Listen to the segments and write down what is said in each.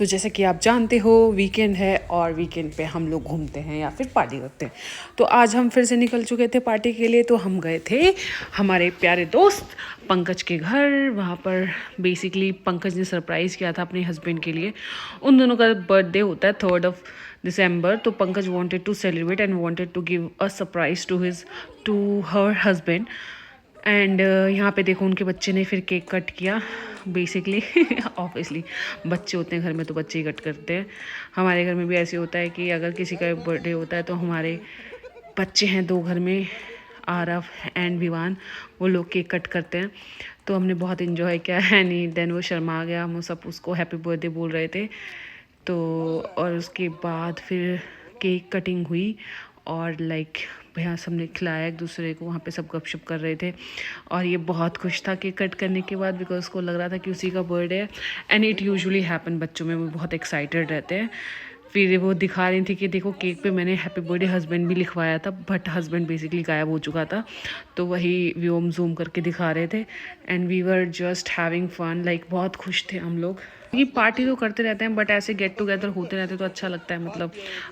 तो जैसे कि आप जानते हो वीकेंड है और वीकेंड पे हम लोग घूमते हैं या फिर पार्टी करते हैं। तो आज हम फिर से निकल चुके थे पार्टी के लिए। तो हम गए थे हमारे प्यारे दोस्त पंकज के घर। वहाँ पर बेसिकली पंकज ने सरप्राइज़ किया था अपने हस्बैंड के लिए। उन दोनों का बर्थडे होता है 3 दिसंबर। तो Pankaj wanted to celebrate and wanted to give a surprise to her husband. And यहाँ पे देखो उनके बच्चे ने फिर केक कट किया बेसिकली। ऑब्वियसली बच्चे होते हैं घर में तो बच्चे ही कट करते हैं। हमारे घर में भी ऐसे होता है कि अगर किसी का बर्थडे होता है तो हमारे बच्चे हैं 2 घर में, आरव एंड विवान, वो लोग केक कट करते हैं। तो हमने बहुत इन्जॉय किया एंड देन वो शर्मा गया। हम सब उसको हैप्पी बर्थडे बोल रहे थे। तो और उसके बाद फिर केक कटिंग हुई और भैया सबने खिलाया एक दूसरे को। वहाँ पे सब गपशप कर रहे थे और ये बहुत खुश था केक कट करने के बाद, बिकॉज उसको लग रहा था कि उसी का बर्थडे है। एंड इट यूजुअली हैपन, बच्चों में वो बहुत एक्साइटेड रहते हैं। फिर वो दिखा रही थी कि देखो केक पे मैंने हैप्पी बर्थडे हस्बैंड भी लिखवाया था, बट हस्बैंड बेसिकली गायब हो चुका था। तो वही व्योम जूम करके दिखा रहे थे and we were just having fun. बहुत खुश थे हम लोग। ये पार्टी तो करते रहते हैं बट ऐसे गेट टुगेदर होते रहते तो अच्छा लगता है।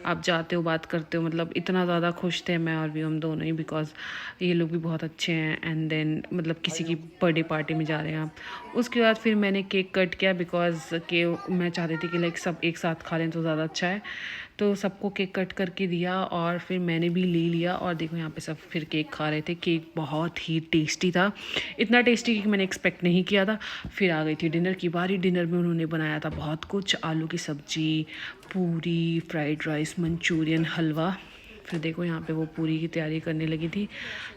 आप जाते हो, बात करते हो, इतना ज़्यादा खुश थे मैं और व्योम दोनों ही, बिकॉज ये लोग भी बहुत अच्छे हैं। एंड देन किसी की बर्थडे पार्टी में जा रहे हैं आप। उसके बाद फिर मैंने केक कट किया बिकॉज के मैं चाहती थी कि सब एक साथ खा लें तो ज़्यादा अच्छा है। तो सबको केक कट करके दिया और फिर मैंने भी ले लिया। और देखो यहाँ पे सब फिर केक खा रहे थे। केक बहुत ही टेस्टी था, इतना टेस्टी कि मैंने एक्सपेक्ट नहीं किया था। फिर आ गई थी डिनर की बारी। डिनर में उन्होंने बनाया था बहुत कुछ, आलू की सब्जी, पूरी, फ्राइड राइस, मंचूरियन, हलवा। फिर देखो यहाँ पे वो पूरी की तैयारी करने लगी थी।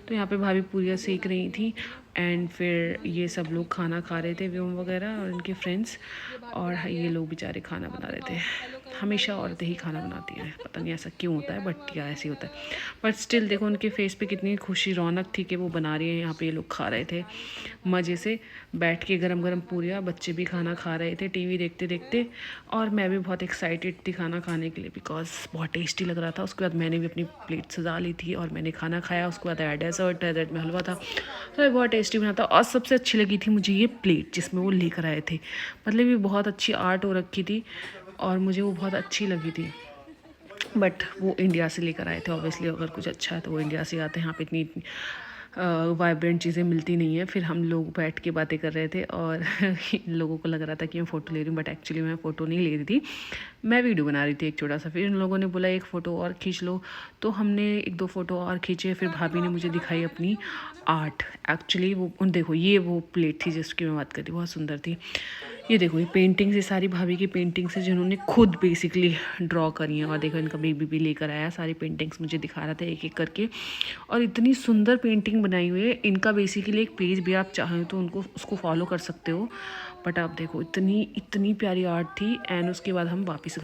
तो यहाँ पे भाभी पूरियाँ सेक रही थी एंड फिर ये सब लोग खाना खा रहे थे, व्योम वगैरह और उनके फ्रेंड्स। और ये लोग बेचारे खाना बना रहे थे। हमेशा औरतें ही खाना बनाती हैं, पता नहीं ऐसा क्यों होता है, बट या ऐसे होता है। बट स्टिल देखो उनके फेस पे कितनी खुशी, रौनक थी कि वो बना रही है। यहाँ पे ये लोग खा रहे थे मज़े से बैठ के, गरम गरम पूरियाँ। बच्चे भी खाना खा रहे थे टीवी देखते देखते। और मैं भी बहुत एक्साइटेड थी खाना खाने के लिए बिकॉज बहुत टेस्टी लग रहा था। उसके बाद मैंने भी अपनी प्लेट सजा ली थी और मैंने खाना खाया। उसके बाद आया डेजर्ट में हलवा था, तो बहुत टेस्टी बना था। और सबसे अच्छी लगी थी मुझे ये प्लेट जिसमें वो लेकर आए थे। ये बहुत अच्छी आर्ट हो रखी थी और मुझे वो बहुत अच्छी लगी थी। बट वो इंडिया से लेकर आए थे। ऑब्वियसली अगर कुछ अच्छा है तो वो इंडिया से आते हैं, यहाँ पे इतनी वाइब्रेंट चीज़ें मिलती नहीं है। फिर हम लोग बैठ के बातें कर रहे थे और इन लोगों को लग रहा था कि मैं फ़ोटो ले रही हूँ, बट एक्चुअली मैं फ़ोटो नहीं ले रही थी, मैं वीडियो बना रही थी एक छोटा सा। फिर इन लोगों ने बोला एक फ़ोटो और खींच लो, तो हमने 1-2 फ़ोटो और खींचे। फिर भाभी ने मुझे दिखाई अपनी आर्ट। एक्चुअली वो देखो ये वो प्लेट थी जिसकी मैं बात कर रही, बहुत सुंदर थी। ये देखो ये पेंटिंग्स, ये सारी भाभी की पेंटिंग्स है जिन्होंने खुद बेसिकली ड्रॉ करी हैं। और देखो इनका बेबी भी लेकर आया, सारी पेंटिंग्स मुझे दिखा रहा था एक एक करके। और इतनी सुंदर पेंटिंग बनाई हुई है। इनका बेसिकली एक पेज भी आप चाहें तो उसको फॉलो कर सकते हो। बट आप देखो इतनी इतनी प्यारी आर्ट थी। एंड उसके बाद हम वापस